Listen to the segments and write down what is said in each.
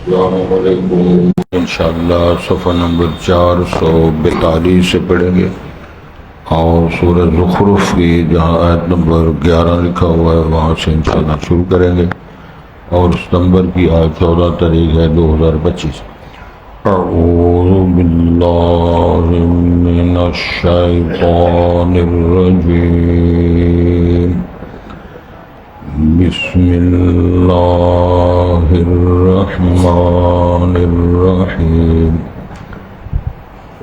السلام علیکم۔ انشاءاللہ صفحہ نمبر 442 سے پڑھیں گے، اور سورہ زخرف کی جہاں آیت نمبر 11 لکھا ہوا ہے وہاں سے انشاءاللہ شروع کریں گے، اور اس نمبر کی آج 14 تاریخ ہے 2025۔ اعوذ باللہ من الشیطان الرجیم، بسم اللہ الرحمن الرحیم۔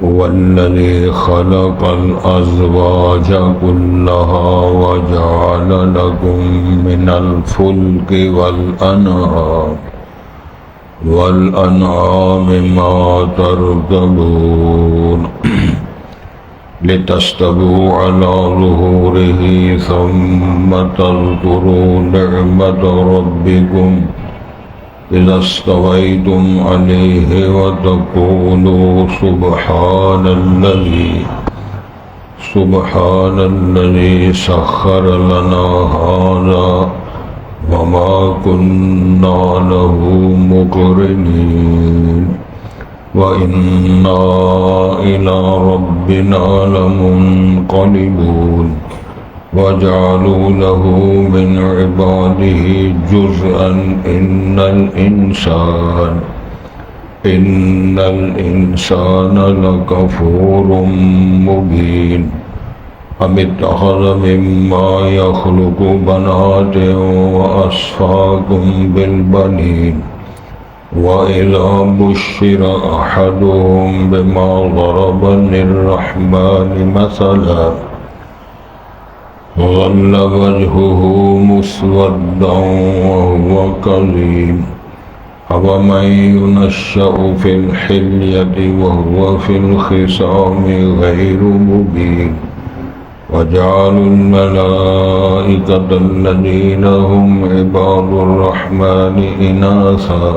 والذی خلق الازواج كلها وجعل لكم من الفلك والأنعام ما تركبون لتستووا على ظهوره ثم تذكروا نعمة ربكم إذا استويتم عليه وتقولوا سبحان الذي سخر لنا هذا وما كنا له مقرنين وإنا إلى ربنا لمنقلبون وجعلوا له من عباده جزءا إن الإنسان لكفور مبين أم اتخذ مما يخلق بنات وأصفاكم بالبنين وإذا بشر أحدهم بما ضرب للرحمن مثلا ظل وجهه مسودا وهو كظيم أفمن ينشأ في الحلية وهو في الخصام غير مبين وجعلوا الملائكة الذين هم عباد الرحمن إناثا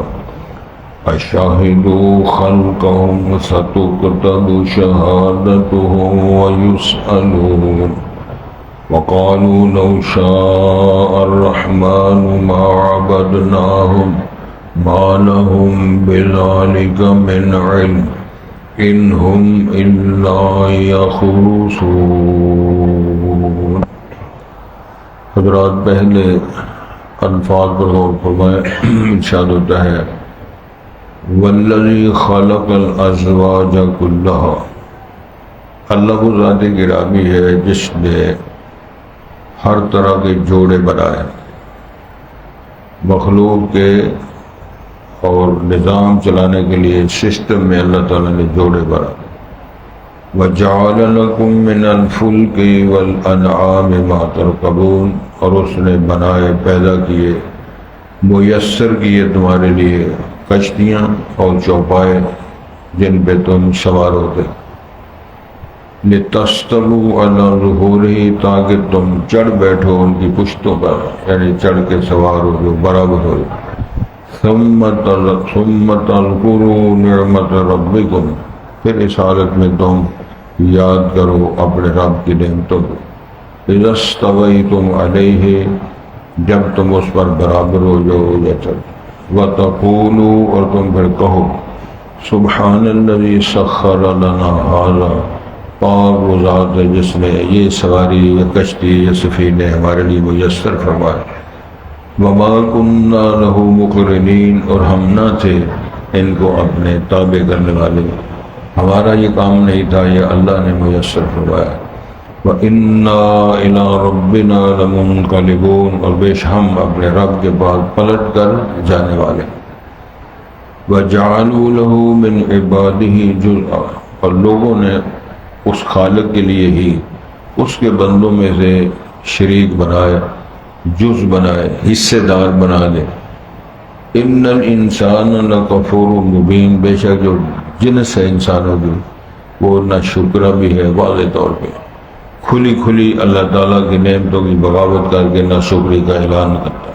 أشهدوا خلقهم ستكتب شهادتهم ويسألون وقالوا لو شاء الرحمن ما عبدناهم ما لهم بذلك من علم إن هم إلا يخرصون۔ حضرات پہلے الفاظ پر غور فرمائیں۔ ارشاد ہوتا ہے والذی خلق الازواج كلها، اللہ وہ ذات گرامی ہے جس نے ہر طرح کے جوڑے بنائے، مخلوق کے اور نظام چلانے کے لیے سسٹم میں اللہ تعالیٰ نے جوڑے بنائے۔ وَجَعَلَ لَكُم مِّنَ الْفُلْكِ وَالْأَنْعَامِ مَا تَرْكَبُونَ، اور اس نے بنائے، پیدا کیے، میسر کیے تمہارے لیے کشتیاں اور چوپائے جن پہ تم سوار ہوتے، لِتَسْتَوُوا عَلَى ظُهُورِهِ، تاکہ تم چڑھ بیٹھو ان کی پشتوں پر، یعنی چڑھ کے سوار ہو جو برابر ہو۔ ثم تذکروا نعمت ربکم، پھر اس حالت میں تم یاد کرو اپنے رب کی نعمتوں کو، اذا استویتم علیہ، جب تم اس پر برابر ہو جاؤ یا چڑھ، وتقولوا، اور تم پھر کہو سبحان الذی سخر لنا ھذا، پاک وہ ذات ہے جس نے یہ سواری یا کشتی یا سفینے ہمارے لیے میسر فرمائے، وما كنا له مقرنین، اور ہم نہ تھے ان کو اپنے تابع کرنے والے، ہمارا یہ کام نہیں تھا، یہ اللہ نے میسر فرمایا۔ وَإِنَّا إِلَىٰ رَبِّنَا لَمُنْقَلِبُونَ، اور بیش ہم اپنے رب کے پاس پلٹ کر جانے والے۔ وَجَعَلُوا لَهُ مِنْ عِبَادِهِ جُزْءًا، اور لوگوں نے اس خالق کے لیے ہی اس کے بندوں میں سے شریک بنائے، جز بنائے، حصے دار بنا دے۔ ان الانسان لکفور مبین، بے شک جو جنس ہے انسانوں کی وہ نہ شکرہ بھی ہے، واضح طور پہ کھلی کھلی اللہ تعالیٰ کی نعمتوں کی بغاوت کر کے نہ شکری کا اعلان کرتا۔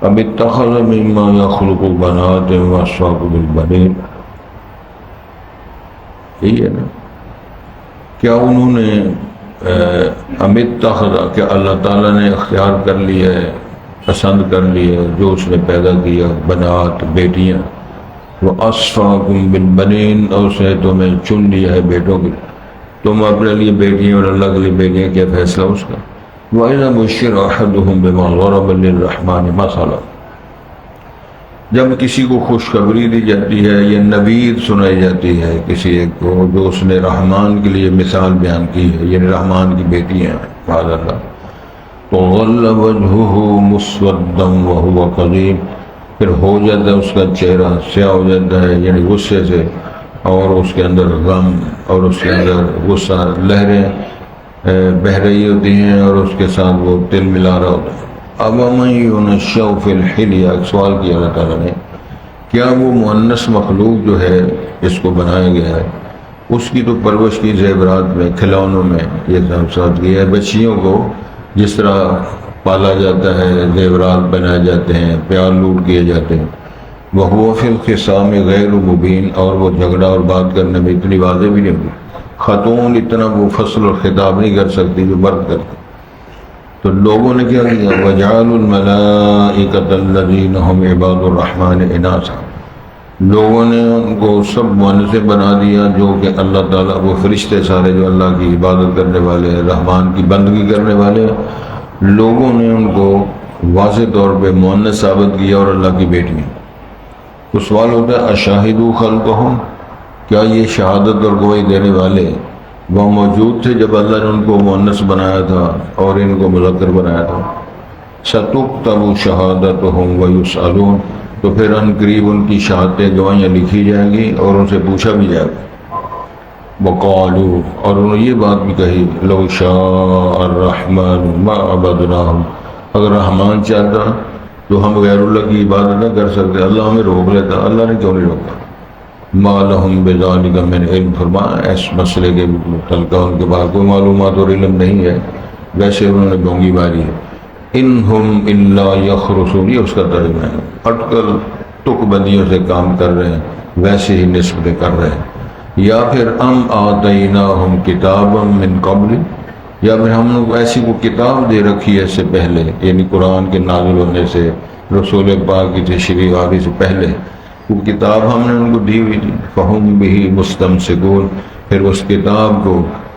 اب اتخذ مما یخلق بنات واصفاکم بالبنین، یہی ہے نا، کیا انہوں نے اتخذ، کہ اللہ تعالیٰ نے اختیار کر لیا ہے، پسند کر لیا جو اس نے پیدا کیا، بنات بیٹیاں، وَأَصْفَاكُمْ بِالْبَنِينَ، اور اس نے تمہیں چن لیا ہے بیٹوں کے، تم اپنے لیے بیٹیاں اور اللہ کے لیے بیٹیاں، کیا فیصلہ اس کا؟ وَإِذَا بُشِّرَ أَحَدُهُم بِمَا ضَرَبَ لِلرَّحْمَنِ مَثَلًا، جب کسی کو خوشخبری دی جاتی ہے یا نوید سنائی جاتی ہے کسی ایک کو جو اس نے رحمان کے لیے مثال بیان کی ہے، یعنی رحمان کی بیٹیاں ہیں معاذ اللہ، تو ظل وجهه مسودا وهو کظیم، پھر ہو جاتا ہے اس کا چہرہ سیاہ ہو جاتا ہے، یعنی غصے سے، اور اس کے اندر غم اور اس کے اندر غصہ لہریں بہہ رہی ہوتی ہیں، اور اس کے ساتھ وہ تل ملا رہا ہوتا ہے۔ اب من ينشأ في الحلیہ، ایک سوال کیا اللہ تعالیٰ نے، کیا وہ مؤنث مخلوق جو ہے اس کو بنایا گیا ہے، اس کی تو پرورش کی زیورات میں، کھلونوں میں، یہ ساتھ کیا ہے، بچیوں کو جس طرح پالا جاتا ہے، زیورات بنائے جاتے ہیں، پیار لوٹ کیے جاتے ہیں، وَهُوَ فِي الْخِصَامِ غَيْرُ مُبِينٍ، اور وہ جھگڑا اور بات کرنے میں اتنی واضح بھی نہیں ہوئی، خاتون اتنا وہ فصل اور خطاب نہیں کر سکتی جو مرد کرتے۔ تو لوگوں نے کیا کیا، وَجَعَلُوا الْمَلَائِكَةَ الَّذِينَ هُمْ عِبَادُ الرَّحْمَنِ إِنَاثًا، لوگوں نے ان کو سب مؤنث بنا دیا جو کہ اللہ تعالیٰ، وہ فرشتے سارے جو اللہ کی عبادت کرنے والے، رحمان کی بندگی کرنے والے، لوگوں نے ان کو واضح طور پہ مؤنث ثابت کیا اور اللہ کی بیٹی۔ تو سوال ہوتا ہے اشاہدوا خلقہم، کیا یہ شہادت اور گواہی دینے والے وہ موجود تھے جب اللہ نے ان کو مؤنث بنایا تھا اور ان کو مذکر بنایا تھا؟ ستکتب شہادتہم ویسألون، تو پھر ان قریب ان کی شہادتیں گواہیاں لکھی جائیں گی اور ان سے پوچھا بھی جائے گا۔ وقالوا، اور انہوں نے یہ بات بھی کہی، لو شاء الرحمن ما عبدناہم، اگر رحمان چاہتا تو ہم غیر اللہ کی عبادت نہ کر سکتے، اللہ ہمیں روک لیتا، اللہ نے کیوں نہیں روکا؟ ما لہم بذالک من علم، فرمایا اس مسئلے کے متعلقہ ان کے بعد کوئی معلومات اور علم نہیں ہے، ویسے انہوں نے ڈونگی ماری ہے۔ انہم الا یخرصون، یہ اس کا ترجمہ ہے، اٹکل تک بندیوں سے کام کر رہے ہیں، ویسے ہی نسبتیں کر رہے ہیں۔ یا پھر ام آتیناہم کتابا من قبل، یا پھر ہم نے ایسی کو کتاب دے رکھی ہے اس سے پہلے، یعنی قرآن کے نازل ہونے سے، رسول پاک کی تشریح آدھی سے پہلے وہ کتاب ہم نے ان کو دی ہوئی تھی، فہم بہ مستمسکون، پھر اس کتاب کو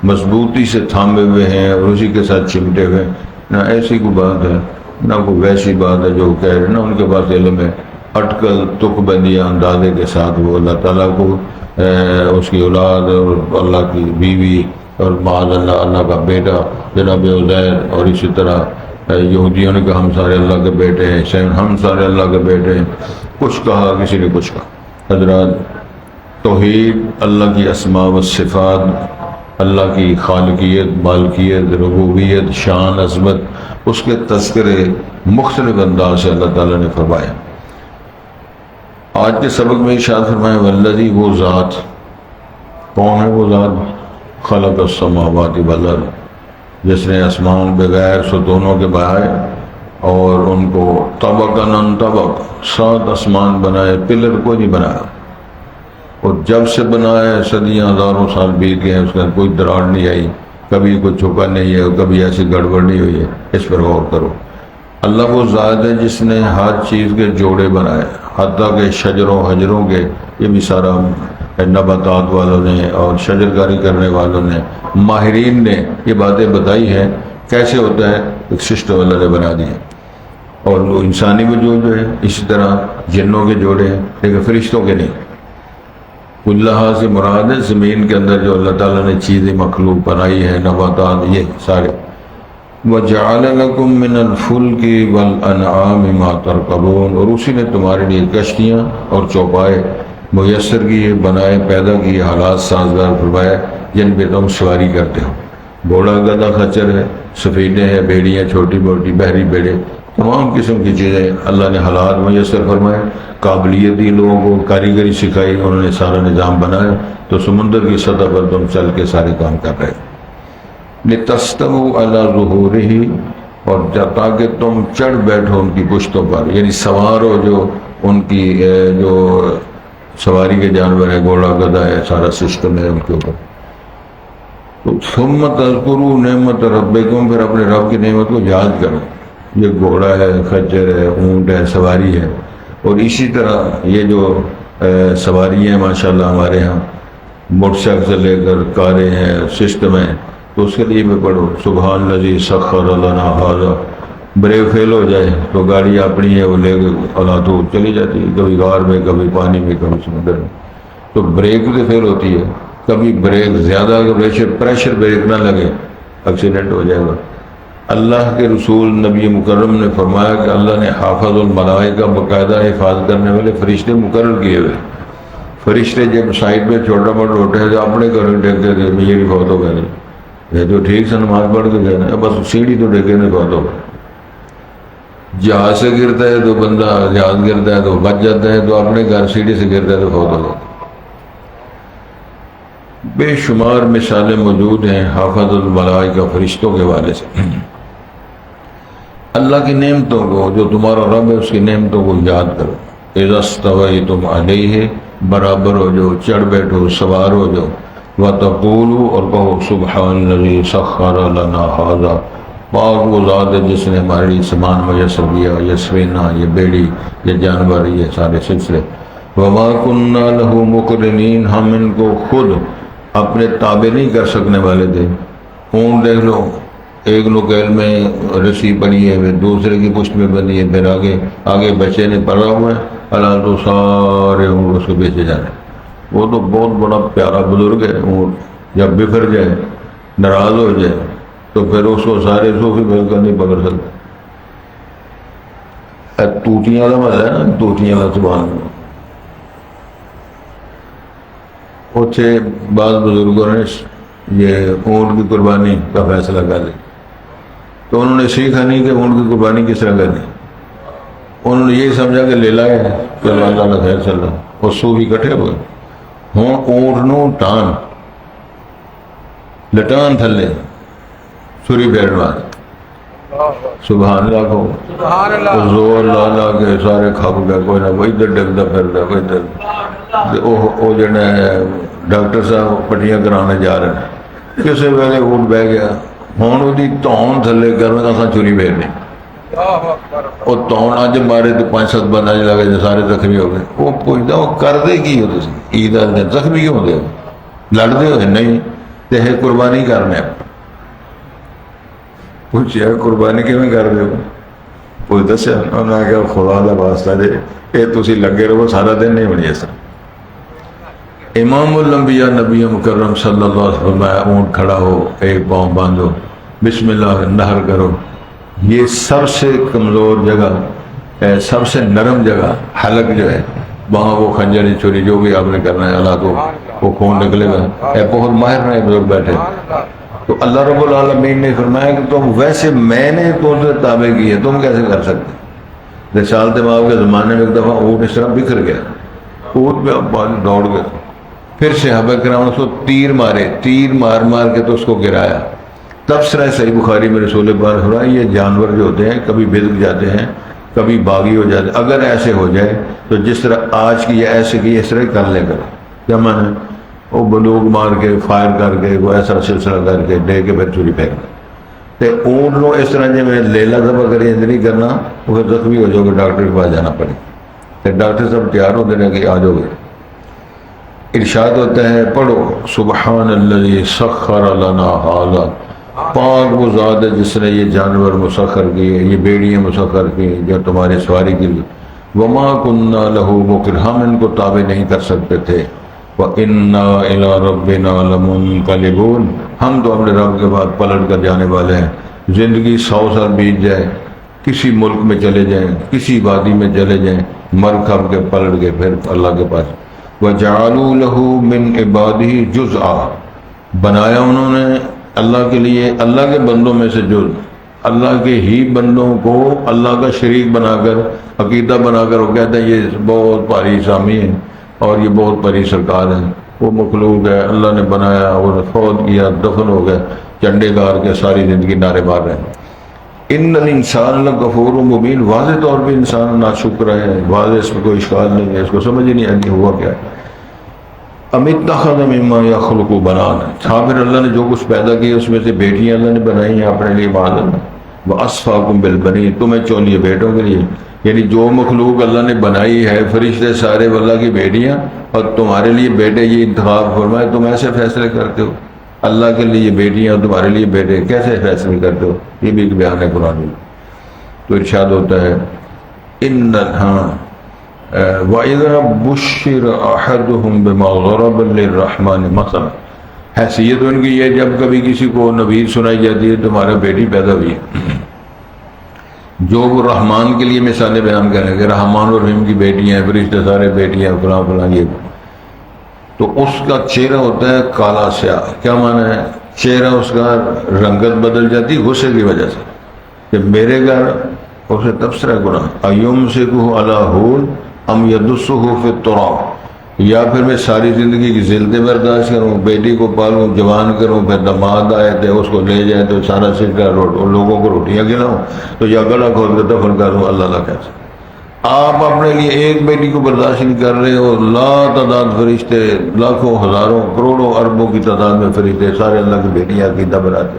مضبوطی سے تھامے ہوئے ہیں اور اسی کے ساتھ چمٹے ہوئے۔ نہ ایسی کوئی بات ہے نہ کوئی ویسی بات ہے جو کہہ رہے، نہ ان کے پاس علم ہے، اٹکل تک بندیاں اندازے کے ساتھ وہ اللہ تعالیٰ کو اس کی اولاد اور اللہ کی بیوی اور معاذ اللہ اللہ کا بیٹا جناب عزیر، اور اسی طرح یہودیوں نے کہا ہم سارے اللہ کے بیٹے ہیں، ہم سارے اللہ کے بیٹے ہیں، کچھ کہا کسی نے کچھ کہا۔ حضرات، توحید، اللہ کی اسماء و صفات، اللہ کی خالقیت، مالکیت، ربوبیت، شان، عظمت، اس کے تذکرے مختلف انداز سے اللہ تعالیٰ نے فرمایا۔ آج کے سبق میں ارشاد فرمایا والذی، وہ ذات، کون ہے وہ ذات؟ خلق السماوات والارض، جس نے آسمان بغیر ستونوں کے بنائے اور ان کو طبقاً طبق، 7 آسمان بنائے، پلر کو نہیں بنایا، اور جب سے بنایا صدیاں ہزاروں سال بیت گئے، اس میں کوئی دراڑ نہیں آئی، کبھی کوئی چھپا نہیں ہے، کبھی ایسی گڑبڑ نہیں ہوئی ہے۔ اس پر غور کرو، اللہ وہ ذات ہے جس نے ہر چیز کے جوڑے بنائے، حتیٰ کہ شجروں حجروں کے، یہ بھی سارا نباتات والوں نے اور شجرکاری کرنے والوں نے، ماہرین نے یہ باتیں بتائی ہیں کیسے ہوتا ہے، ایک سسٹم اللہ نے بنا دیا۔ اور وہ انسانی وجود جو ہے اسی طرح جنوں کے جوڑے ہیں، لیکن فرشتوں کے نہیں۔ اللہ سے مراد ہے زمین کے اندر جو اللہ تعالیٰ نے چیزیں مخلوق بنائی ہیں، نباتات، یہ سارے۔ وَجَعَلَ لَكُم مِّنَ الْفُلْكِ وَالْأَنْعَامِ مَا تَرْكَبُونَ، اور اسی نے تمہارے لیے کشتیاں اور چوپائے میسر کیے، بنائے، پیدا کیے، حالات سازگار فرمایا جن پہ تم سواری کرتے ہو۔ گھوڑا، گدھا، خچر ہے، سفینے ہیں، بیڑیاں، چھوٹی موٹی بحری بیڑے، تمام قسم کی چیزیں اللہ نے حالات میسر فرمائے، قابلیت دی، لوگوں کو کاریگری سکھائی، انہوں نے سارا نظام بنایا، تو سمندر کی سطح پر تم چل کے سارے کام کر رہے۔ لِتَسْتَوُوا عَلَى ظُهُورِهِ، اور تاکہ تم چڑھ بیٹھو ان کی پشتوں پر، یعنی سوار ہو، جو ان کی جو سواری کے جانور ہے، گھوڑا، گدھا ہے، سارا سسٹم ہے ان کے اوپر۔ تو ثُمَّ تَذْكُرُوا نِعْمَتَ رَبِّكُمْ، پھر اپنے رب کی نعمت کو یاد کرو۔ یہ گھوڑا ہے، خچر ہے، اونٹ ہے، سواری ہے، اور اسی طرح یہ جو سواری ہیں ماشاءاللہ ہمارے ہاں، موٹر سائیکل سے لے کر کاریں ہیں، سسٹم ہیں، تو اس کے لیے بھی پڑھو سبحان الذی سخر لنا ھذا۔ بریک فیل ہو جائے تو گاڑی اپنی ہے وہ لے کے اللہ تو چلی جاتی ہے، کبھی غار میں، کبھی پانی میں، کبھی سمندر میں، تو بریک بھی فیل ہوتی ہے، کبھی بریک زیادہ پریشر بریک نہ لگے ایکسیڈنٹ ہو جائے گا۔ اللہ کے رسول نبی مکرم نے فرمایا کہ اللہ نے حافظ الملائکہ باقاعدہ حفاظت کرنے والے فرشتے مقرر کیے ہوئے، فرشتے جب سائڈ میں چھوٹا موٹا ہوتے ہیں تو اپنے گھر ڈیکتے تھے، میری فوت ہو گئے، یہ تو ٹھیک سے نماز پڑھ کے گئے، بس سیڑھی تو ڈیکے نہیں فوت ہو گئے۔ جہاز سے گرتا ہے تو بندہ، جہاز گرتا ہے تو بچ جاتا ہے، تو اپنے گھر سیڑھی سے گرتا ہے تو فوت ہو جاتا ہے۔ بے شمار مثالیں موجود ہیں حافظ الملائکہ فرشتوں کے حوالے سے۔ اللہ کی نعمتوں کو، جو تمہارا رب ہے اس کی نعمتوں کو یاد کرو۔ اذا استویتم علیہ، برابر ہو جاؤ، چڑھ بیٹھو، سوار ہو جاؤ۔ وتقولوا، اور کہو سبحان الذی سخر لنا ھذا، پاک وہ ذات ہے جس نے ہمارے لیے سامان میسر کیا، یہ سفینہ، یہ بیڑی، یہ جانور، یہ سارے سلسلے۔ وما کننا لہ مقرنین، ہم ان کو خود اپنے تابع نہیں کر سکنے والے تھے۔ اونٹ دیکھ لو، ایک نکیل میں رسی بنی ہے، پھر دوسرے کی پشت میں بنی ہے، پھر آگے بچے نے پڑا ہوا ہے، اللہ تو سارے اونٹ اس کو بیچے جانے۔ وہ تو بہت بڑا پیارا بزرگ ہے اونٹ، جب بکھر جائے، ناراض ہو جائے تو پھر اس کو سارے صوفی مل کر نہیں پکڑ سکتے۔ توتیاں کا مزہ ہے نا، توتیاں کا زبان میں۔ اچھے بعض بزرگوں نے یہ اونٹ کی قربانی کا فیصلہ کر لیا، تو انہوں نے سیکھا نہیں کہ اونٹ کی قربانی کس طرح کرنی، انہوں نے یہی سمجھا کہ لے لائے کہ اللہ تعالیٰ خیر چل رہا، اور صوفی اکٹھے ہوئے ہوں اونٹ نو ٹان لٹان تھلے سوری پھیرن واسطے، سبحان اللہ کو زور لا لا کے سارے کھپ گئے، کوئی نہ کوئی ادھر ڈگتا پھرتا، کوئی ادھر۔ وہ جڑے ڈاکٹر صاحب پٹیاں کرانے جا رہے ہیں، کسی ویلے اونٹ بہ گیا، ہوں وہ تون تھلے کرنا اصا چوری پھیرنی، وہ تون اج مارے تو 5-7 بندہ لگے جو سارے زخمی ہو گئے۔ وہ پوچھتا وہ کرتے کی ہو تسی عید والے دن زخمی کیوں ہوتے ہو، لڑتے ہوئے نہیں تے قربانی کرنے، پوچھا قربانی کیوں کر دے ہو، کوئی دسیا، انہوں نے کہا خدا دا واسطہ دے یہ تسی لگے رہو سارا دن نہیں ہونی ایسا۔ امام الانبیاء نبی مکرم صلی اللہ علیہ وسلم، اونٹ کھڑا ہو، ایک پاؤں باندھو، بسم اللہ نہر کرو۔ یہ سب سے کمزور جگہ، سب سے نرم جگہ حلق جو ہے، وہاں وہ خنجر چھری جو بھی آپ نے کرنا ہے، اللہ تو وہ خون نکلے گا۔ بہت ماہر رہے بزرگ بیٹھے، تو اللہ رب العالمین نے فرمایا کہ تم ویسے میں نے تم سے تابع کی ہے، تم کیسے کر سکتے؟ رسالت مآب کے زمانے میں ایک دفعہ اونٹ اس طرح بکھر گیا، اونٹ میں اب دوڑ گئے، پھر صحابہ کرام اس کو تیر مارے، تیر مار مار کے تو اس کو گرایا۔ تبصرہ صحیح بخاری میں رسول پاک فرمایا یہ جانور جو ہوتے ہیں کبھی بزک جاتے ہیں، کبھی باغی ہو جاتے ہیں، اگر ایسے ہو جائے تو جس طرح آج کی یا ایسے کی اس طرح کر لے کر، کیا مانا ہے؟ وہ بندوق مار کے فائر کر کے وہ ایسا سلسلہ کر کے دے کے پھر چوری پھینک تے اونٹ لو اس طرح جی میں لیلا دبا کرے نہیں کرنا، وہ پھر زخمی ہو جاؤ گے، ڈاکٹر کے پاس جانا پڑے، پھر ڈاکٹر صاحب تیار ہوتے رہے کہ آ جاؤ گے۔ ارشاد ہوتا ہے پڑھو سبحان الذی سخر لنا ھذا، پاک وہ ذات ہے جس نے یہ جانور مسخر کیے، یہ بیڑیاں مسخر کی جو تمہاری سواری کے لیے۔ وما کننا لہ مقرنین، ہم ان کو تابع نہیں کر سکتے تھے۔ وَإِنَّا إِلَىٰ رَبِّنَا لَمُنْقَلِبُونَ، ہم تو اپنے رب کے بعد پلٹ کر جانے والے ہیں۔ زندگی 100 سال بیت جائے، کسی ملک میں چلے جائیں، کسی وادی میں چلے جائیں، مر کھپ کے پلٹ کے پھر اللہ کے پاس۔ وَجَعَلُوا لَهُ مِنْ عِبَادِهِ جُزْءًا، بنایا انہوں نے اللہ کے لیے اللہ کے بندوں میں سے جز، اللہ کے ہی بندوں کو اللہ کا شریک بنا کر، عقیدہ بنا کر، وہ کہتے ہیں یہ بہت بھاری سامی ہے اور یہ بہت بڑی سرکار ہے، وہ مخلوق ہے، اللہ نے بنایا اور فوت کیا، دفن ہو گئے، چنڈے گار کے ساری زندگی نعرے مار رہے ہیں۔ ان الانسان لغفور مبین، واضح طور پہ انسان ناشکر ہے، واضح اس میں کوئی اشکال نہیں ہے، اس کو سمجھ ہی نہیں آتی ہوا کیا ہے۔ ام اتخذ مما یخلق بنانا، پھر اللہ نے جو کچھ پیدا کیا اس میں سے بیٹیاں اللہ نے بنائی ہیں اپنے لیے، معاذ اللہ، وَأَصْفَاكُمْ بِالْبَنِينَ، تمہیں چونیے بیٹوں کے لیے، یعنی جو مخلوق اللہ نے بنائی ہے فرشتے سارے اللہ کی بیٹیاں، اور تمہارے لیے بیٹے یہ انتخاب فرمائے، تم ایسے فیصلے کرتے ہو، اللہ کے لیے بیٹیاں اور تمہارے لیے بیٹے، کیسے فیصلے کرتے ہو؟ یہ بھی ایک بیان ہے قرآن میں۔ تو ارشاد ہوتا ہے وَإِذَا بُشِّرَ أَحَدُهُمْ بِمَا ضَرَبَ لِلرَّحْمَنِ مَثَلًا، حیثیت ان کی یہ جب کبھی کسی کو نوید سنائی جاتی ہے تمہارا بیٹی پیدا ہوئی ہے، جو وہ رحمان کے لیے مثالیں بیان کریں کہ رحمان اور رحیم کی بیٹیاں ہیں، فرشتے سارے بیٹیاں فلاں فلاں، یہ تو اس کا چہرہ ہوتا ہے کالا سیاہ۔ کیا معنی ہے؟ چہرہ اس کا رنگت بدل جاتی غصے کی وجہ سے کہ میرے گھر، اسے تبصرہ گناہ اَيُمْسِكُهُ عَلَى هُونٍ أَمْ يَدُسُّهُ فِي التُّرَابِ، یا پھر میں ساری زندگی کی ذلتیں برداشت کروں، بیٹی کو پالوں، جوان کروں، پھر دماد آئے تھے اس کو لے جائے تو سارا سلکا لوگوں کو روٹیاں کھلاؤں، تو یا گلا کھول کے دفن کروں، اللہ کیسے؟ آپ اپنے لیے ایک بیٹی کو برداشت نہیں کر رہے ہو، لا تعداد فرشتے، لاکھوں ہزاروں کروڑوں اربوں کی تعداد میں فرشتے سارے اللہ کی بیٹیاں عقیدہ بناتے،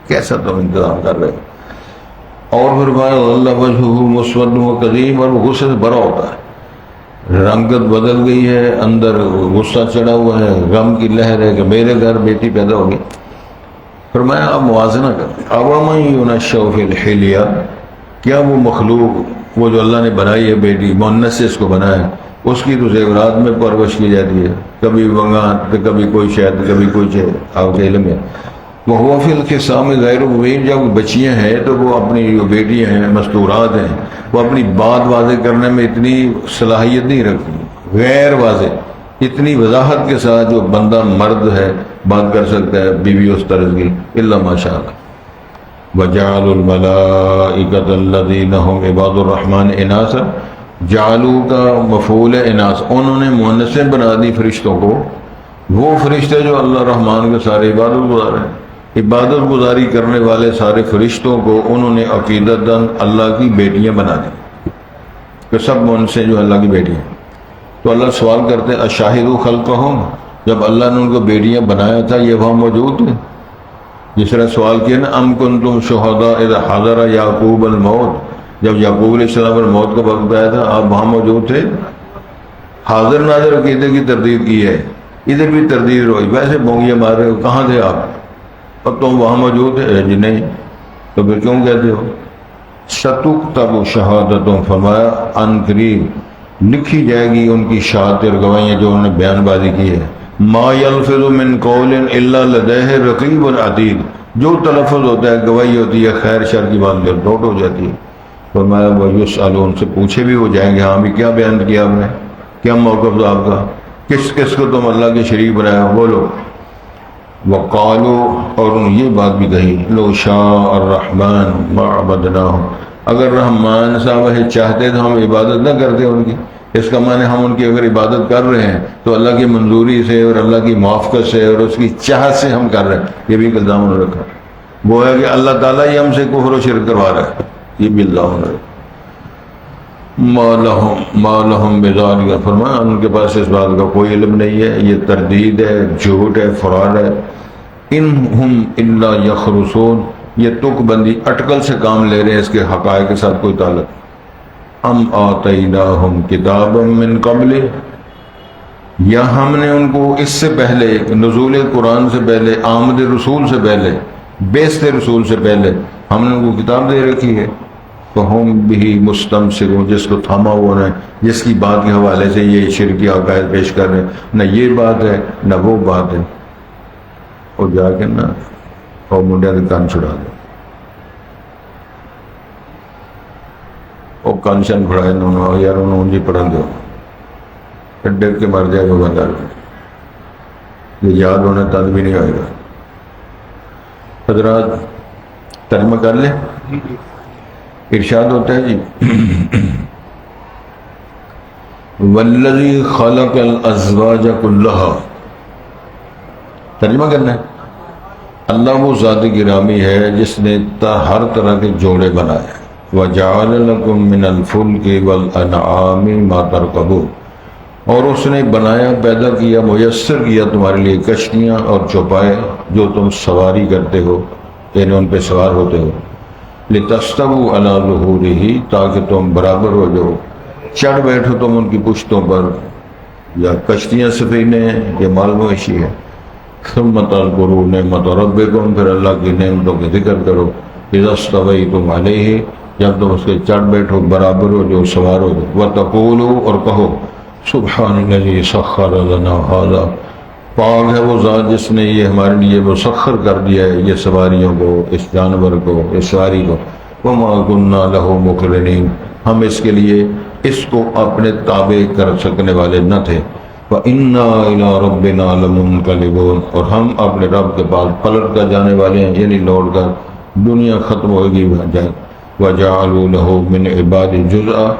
کیسا تم انتظام کر رہے ہو؟ اور پھر اللہ وجہہ مسود و قدیم، اور وہ غصے سے بھرا ہوتا ہے، رنگت بدل گئی ہے، اندر غصہ چڑھا ہوا ہے، غم کی لہر ہے کہ میرے گھر بیٹی پیدا ہوگی۔ فرمایا آپ موازنہ کریں، اَوَمَن يُنَشَّأُ فِي الْحِلْيَةِ، کیا وہ مخلوق، وہ جو اللہ نے بنائی ہے بیٹی، مؤنث سے اس کو بنایا ہے، اس کی تو زیورات میں پرورش کی جاتی ہے، کبھی بنگان تو کبھی کوئی شہد کبھی کوئی شہد، آپ کے علم ہے۔ وہ فی الخصام غیر مبین، جب بچیاں ہیں تو وہ اپنی جو بیٹیاں ہیں مستورات ہیں، وہ اپنی بات واضح کرنے میں اتنی صلاحیت نہیں رکھتی، غیر واضح، اتنی وضاحت کے ساتھ جو بندہ مرد ہے بات کر سکتا ہے بیوی اس طرح کی، الا ماشاء اللہ۔ وَجَعَلُوا الْمَلَائِكَةَ الَّذِينَ هُمْ عِبَادُ الرَّحْمَنِ إِنَاثًا، جعلوا کا مفعول اناث، انہوں نے مؤنثیں بنا دی فرشتوں کو، وہ فرشتے جو اللہ رحمان کے سارے عبادت گزار ہیں، عبادت گزاری کرنے والے سارے فرشتوں کو انہوں نے عقیدتاً اللہ کی بیٹیاں بنا دی، کہ سب مؤنثیں جو اللہ کی بیٹیاں۔ تو اللہ سوال کرتے ہیں اشاہدوا خلقہم، جب اللہ نے ان کو بیٹیاں بنایا تھا یہ وہاں موجود تھے؟ جس طرح سوال کیا نا ام کنتم شہداء اذ حضر یعقوب الموت، جب یعقوب علیہ السلام پر موت کا وقت آیا تھا آپ وہاں موجود تھے؟ حاضر ناظر عقیدے کی تردید کی ہے، ادھر بھی تردید ہوئی، ویسے بونگیاں مار رہے ہو، کہاں تھے آپ؟ اور تم وہاں موجود تھے؟ جی نہیں، تو پھر کیوں کہتے ہو؟ ستکتب شہادتوں، فرمایا ان قریب لکھی جائے گی ان کی شہادت اور گواہیاں جو انہوں نے بیان بازی کی ہے۔ ما یلفظ من قول الا لدیہ رقیب عتید، جو تلفظ ہوتا ہے گواہی ہوتی ہے خیر شر کی بات نوٹ ہو جاتی ہے۔ فرمایا ویسألون، سے پوچھے بھی ہو جائیں گے، ہاں بھی کیا بیان کیا آپ نے، کیا موقف تھا آپ کا، کس کس کو تم اللہ کے شریک بنایا، بولو۔ وقالوا، اور انہوں نے یہ بات بھی کہی، لو شاء الرحمن ما عبدناہم، اگر رحمان صاحب چاہتے تو ہم عبادت نہ کرتے ان کی، اس کا معنی ہم ان کی اگر عبادت کر رہے ہیں تو اللہ کی منظوری سے اور اللہ کی موافقت سے اور اس کی چاہت سے ہم کر رہے ہیں، یہ بھی ایک الزام انہوں نے رکھا، وہ ہے کہ اللہ تعالیٰ ہی ہم سے کفر و شرک کروا رہا ہے، یہ بھی الزام انہوں نے رکھا۔ ما لہم بذالک، فرمایا ان کے پاس اس بات کا کوئی علم نہیں ہے، یہ تردید ہے، جھوٹ ہے، فرار ہے۔ ان ہم الا یخرصون، یہ تک بندی اٹکل سے کام لے رہے ہیں، اس کے حقائق کے ساتھ کوئی تعلق۔ ام آتیناہم کتابا من قبل، یا ہم نے ان کو اس سے پہلے، نزول قرآن سے پہلے، آمد رسول سے پہلے، بیست رسول سے پہلے ہم نے ان کو کتاب دے رکھی ہے، فہم بہ مستمسکون، جس کو تھاما ہوا ہے، جس کی بات کے حوالے سے یہ شرکی عقائد پیش کر رہے ہیں، نہ یہ بات ہے نہ وہ بات ہے، اور جا کے نا اور منڈیا کے کان چھڑا دو، وہ کان شن پڑھائے انہوں یار انہوں جی پڑھا دو، ڈر کے مر جائے گا بندہ، یہ یاد ہونے تد بھی نہیں آئے گا۔ حضرات ترجمہ کر لیں، ارشاد ہوتا ہے جی والذی خلق الازواج کلھا، ترجمہ کرنا ہے، اللہ وہ ذات گرامی ہے جس نے ہر طرح کے جوڑے بنائے، وجعل لکم من الفلک والانعام ما ترکبون، اور اس نے بنایا، پیدا کیا، میسر کیا تمہارے لیے کشتیاں اور چوپائے جو تم سواری کرتے ہو، یعنی ان پہ سوار ہوتے ہو۔ لتستووا علی ظہورہ، تاکہ تم برابر ہو جاؤ، چڑھ بیٹھو تم ان کی پشتوں پر، یا کشتیاں سفینے یہ مال مویشی ہے۔ ثم تذکروا نعمت ربکم، پھر اللہ کی نعمتوں کے ذکر کرو، اذا استویتم علیہ، جب تم اس کے چڑھ بیٹھو، برابر ہو جو، سوار ہو جو، وتقولوا، اور کہو سبحان الذی سخر لنا ھذا، پاک ہے وہ ذات جس نے یہ ہمارے لیے مسخر کر دیا ہے یہ سواریوں کو، اس جانور کو، اس سواری کو، وما كنا له مقرنین، ہم اس کے لیے اس کو اپنے تابع کر سکنے والے نہ تھے، وَإِنَّا إِلَىٰ رَبِّنَا لَمُنْقَلِبُونَ، اور ہم اپنے رب کے پاس پلٹ کر جانے والے ہیں، یعنی لوٹ کر دنیا ختم ہوگی جائے۔ وَجَعَلُوا لَهُ مِنْ عِبَادِ جُزْءًا،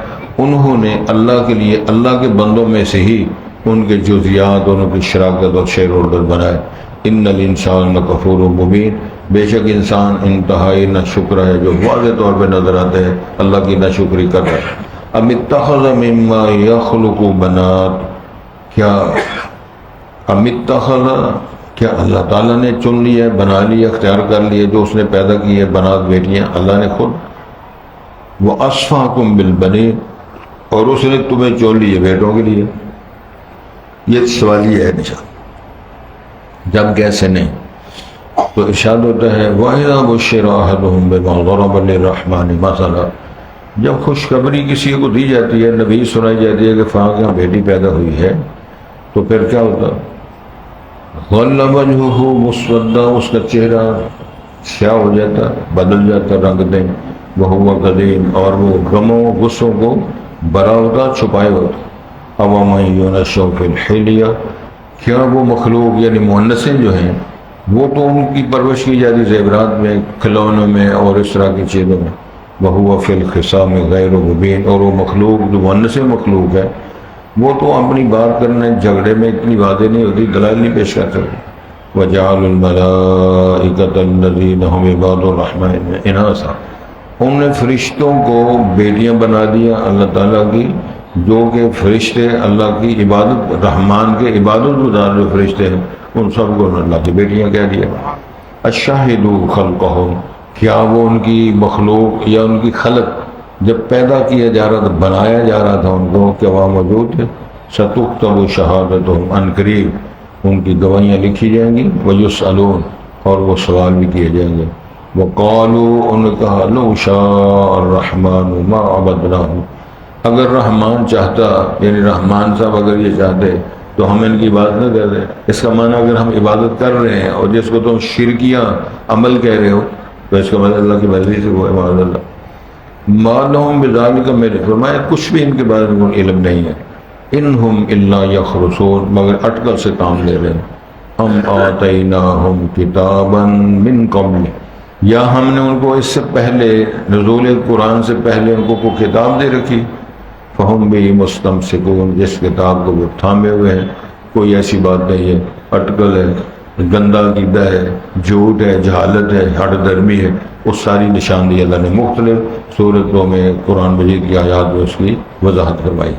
انہوں نے اللہ کے لیے اللہ کے بندوں میں سے ہی ان کے جزیات اور ان کی شراکت اور شیئر ہولڈر بنائے۔ ان الانسان لکفور مبین، بے شک انسان انتہائی نہ شکر ہے جو واضح طور پہ نظر آتا ہے اللہ کی ناشکری کر رہا ہے۔ ام اتخذ مما یخلق بنات، کیا ام اتخذ، کیا اللہ تعالیٰ نے چن لیا، بنا لیا، اختیار کر لیا جو اس نے پیدا کی ہے بنات، بیٹیاں اللہ نے خود، وَأَصْفَاكُمْ بِالْبَنِينَ، اور اس نے تمہیں چن لیے بیٹوں کے لیے۔ یہ سوالیہ ہے نشان، جب کیسے نہیں، تو ارشاد ہوتا ہے وَإِذَا بُشِّرَ أَحَدُهُم بِمَا ضَرَبَ لِلرَّحْمَنِ مَثَلًا، جب خوشخبری کسی کو دی جاتی ہے، نبی سنائی جاتی ہے کہ فلاں کے یہاں بیٹی پیدا ہوئی ہے، تو پھر کیا ہوتا؟ ظَلَّ وَجْهُهُ مُسْوَدًّا، اس کا چہرہ سیاہ ہو جاتا، بدل جاتا رنگ دیں، وَهُوَ كَظِيمٌ، اور وہ غموں غصوں کو برا ہوتا، چھپائے ہوتا۔ أَوَمَن يُنَشَّأُ فِي الْحِلْيَةِ، کیا وہ مخلوق یعنی مؤنثیں جو ہیں وہ تو ان کی پرورش کی جاتی زیورات میں، کھلونوں میں اور اس طرح کی چیزوں میں، وَهُوَ فِي الْخِصَامِ غَيْرُ مُبِينٍ، اور وہ مخلوق جو مؤنث مخلوق ہے وہ تو اپنی بات کرنے جھگڑے میں اتنی واضح نہیں ہوتی، دلائل نہیں پیش کر سکتی۔ وَجَعَلُوا الْمَلَائِكَةَ الَّذِينَ هُمْ عِبَادُ الرَّحْمَنِ إِنَاثًا، ہم نے فرشتوں کو بیٹیاں بنا دیا اللہ تعالیٰ کی، جو کہ فرشتے اللہ کی عبادت، رحمان کے عبادت گزار جو فرشتے ہیں ان سب کو اللہ کی بیٹیاں کہہ دیا۔ الشاہدوا خلقہم، کیا وہ ان کی مخلوق یا ان کی خلق جب پیدا کیا جا رہا تھا، بنایا جا رہا تھا ان کو، کہ وہاں موجود تھے؟ ستکتب شہادتہم، ان قریب ان کی گواہیاں لکھی جائیں گی، ویسألون، اور وہ سوال بھی کیے جائیں گے۔ وقالوا، انہوں نے کہا لو شاء الرحمن ما عبدناہم، اگر رحمان چاہتا، یعنی رحمان صاحب اگر یہ چاہتے تو ہم ان کی عبادت نہ کرتے۔ اس کا معنی اگر ہم عبادت کر رہے ہیں اور جس کو تم شرکیہ عمل کہہ رہے ہو تو اس کا مطلب اللہ کی مرضی سے وہ ہے، معاذ اللہ۔ ما لہم بذالک، میرے فرمایا کچھ بھی ان کے بارے میں علم نہیں ہے، انہم الا یخرصون، مگر اٹکل سے کام لے رہے ہیں۔ ہم آتیناہم کتابا من قبل، یا ہم نے ان کو اس سے پہلے، نزول قرآن سے پہلے ان کو کوئی کتاب دے رکھی، فہم بھی مستمسکون، جس کتاب کو وہ تھامے ہوئے ہیں، کوئی ایسی بات نہیں ہے، اٹکل ہے، گندہ عقیدہ ہے، جھوٹ ہے، جہالت ہے، ہٹ درمی ہے، اس ساری نشاندہی اللہ نے مختلف صورتوں میں قرآن مجید کی آیات میں اس کی وضاحت کروائی۔